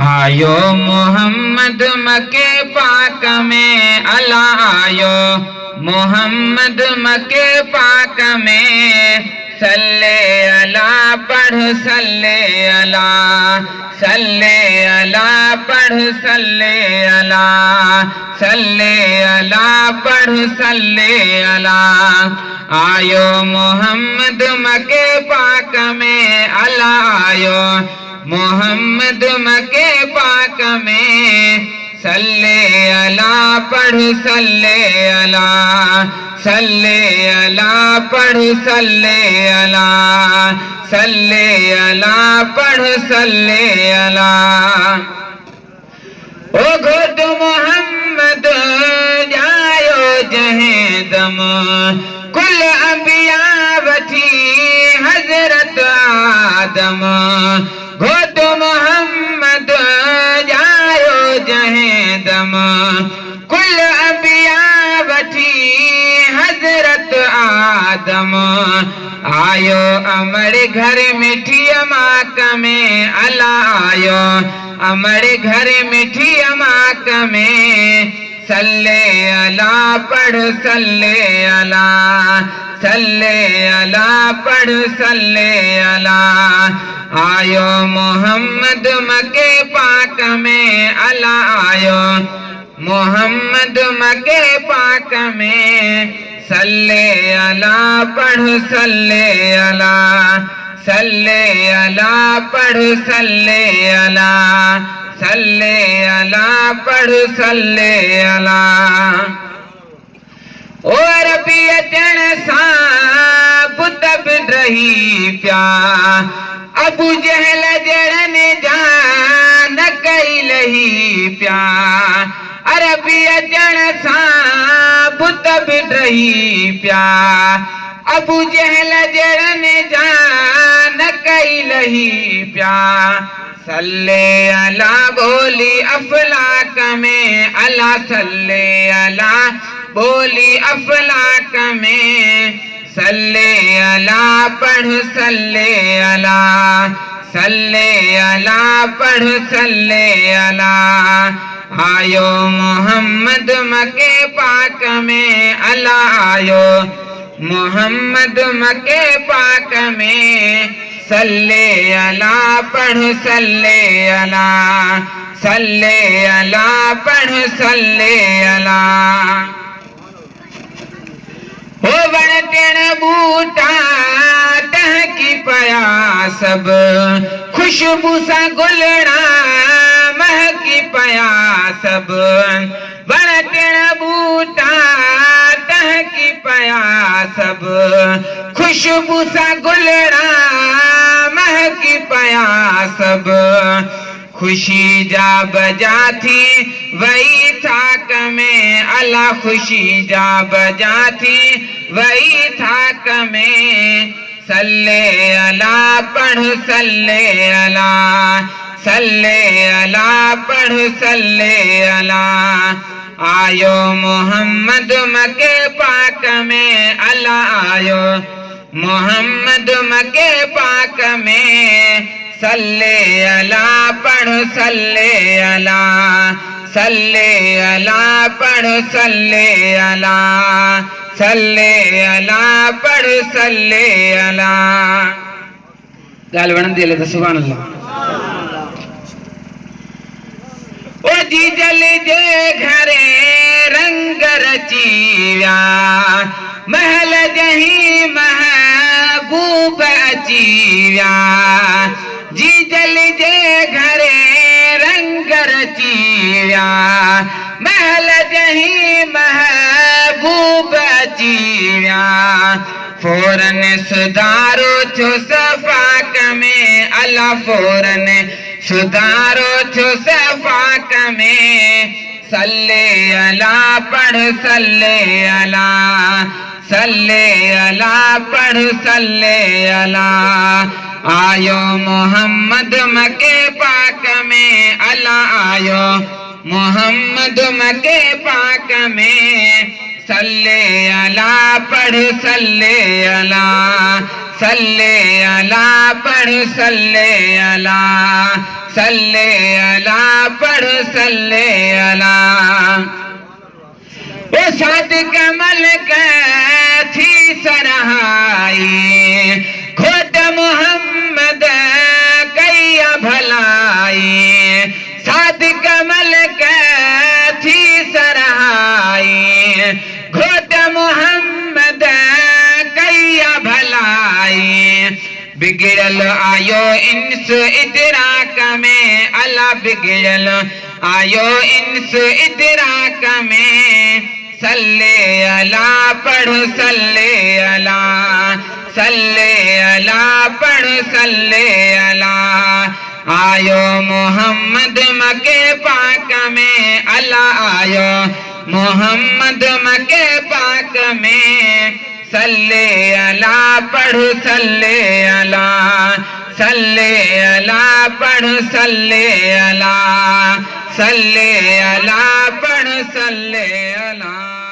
आयो मोहम्मद मके पाक में, अल्लाह आयो मोहम्मद मके पाक में। सल्ले अला पढ़ सल्ले अला, सल्ले अला पढ़ सल्ले अला, सल्ले अला पढ़ सल्ले अला। आयो मोहम्मद मके पाक में, अल्लाह आयो मोहम्मद मके पाक में। सल्ले अला पढ़ सल्ले अला, सल्ले अला पढ़ सल्ले अला, सल्ले अला पढ़ सल्ले अला। ओ घुट मोहम्मद जायो जहें दम, कुल अंबिया वठी हजरत आदम। घुट मोहम्मद जायो जहें दम, कुल अंबिया वठी हजरत आदम। आयो अमर घर मिठी माक में, अल्लाह आयो अमर घर मिठी माक में। सल्ले अला पढ़ सल्ले अला, सल्ले अला पढ़ सल्ले अला। आयो मोहम्मद मके पाक में, अल्लाह आयो मोहम्मद मके पाक में। सल्ले अला पढ़ सल्ले अला, सल्ले अला पढ़ सल्ले अला, सल्ले अला पढ़ सल्ले अला। ओ अरबी अचण सां बुत रही प्या, अबू जहल जड़न जान कई लही प्या। अरबी अचण सां बुत रही प्या, अबू जहल जड़न जान कई लही प्या। सल्ले अला बोली अफलाक में, अला सल्ले अला बोली अफलाक में। सल्ले अला पढ़ सल्ले अला, सल्ले अला पढ़ सल्ले अला। आयो मोहम्मद मके पाक में, अल्लाह आयो मोहम्मद मके पाक में। सल्ले अला पढ़ सल्ले अला, सल्ले अला पढ़ सल्ले अला। हो वण टिण बूटा टहकी पया सब, खुशबू सा गुलड़ा महकी पया सब। वण टिण बूटा टहकी पया सब, खुशबू सा गुलड़ा महकी पया सब। खुशी जा बजा थी वही थाक में, अल्लाह खुशी जा बजा थी वही थाक में। सल्ले अला पढ़ सल्ले अला, सल्ले अला पढ़ सल्ले अला। आयो मोहम्मद मके पाक में, अल्लाह आयो मोहम्मद मके पाक में। सल्ले अला पढ़ सल्ले अला, सल्ले अला पढ़ सल्ले अला, सल्ले अला पढ़ सल्ले अला। गाल वणन दिले तो सुभान अल्लाह। ओ जी जल जे घरे रंग रचिया, महल जही महबूब अचिया। जी जल जे घरे रंग रचिया, महल जही महबूब अचिया। फौरन सुधारो छो सफाक में, अल्लाह फौरन सुधारो छो सफाक में। सल्ले अला पढ़ सल्ले अला, सल्ले अला पढ़ सल्ले अला। आयो मोहम्मद मके पाक में, अल्लाह आयो मोहम्मद मके पाक में। सल्ले अला पढ़ सल्ले अला, सल्ले अला पढ़ सल्ले अला, सल्ले अला पढ़ सल्ले अला। वो साद कमल थी सरहाई, खुद मोहम्मद कैया भलाई। साद कमल थी सरहाई, खुद मोहम्मद कैया भलाई। बिगड़ल आयो इंस इदराक में अला, बिगड़ल आयो इंस इदराक में। सल्ले अला पढ़ सल्ले अला, सल्ले अला पढ़ सल्ले अला। आयो मोहम्मद मके पाक में अला, आयो मोहम्मद मके पाक में। सल्ले अला पढ़ सल्ले अला, सल्ले अला पढ़ सल्ले अला, सल्ले अला पढ़ सल्ले अला।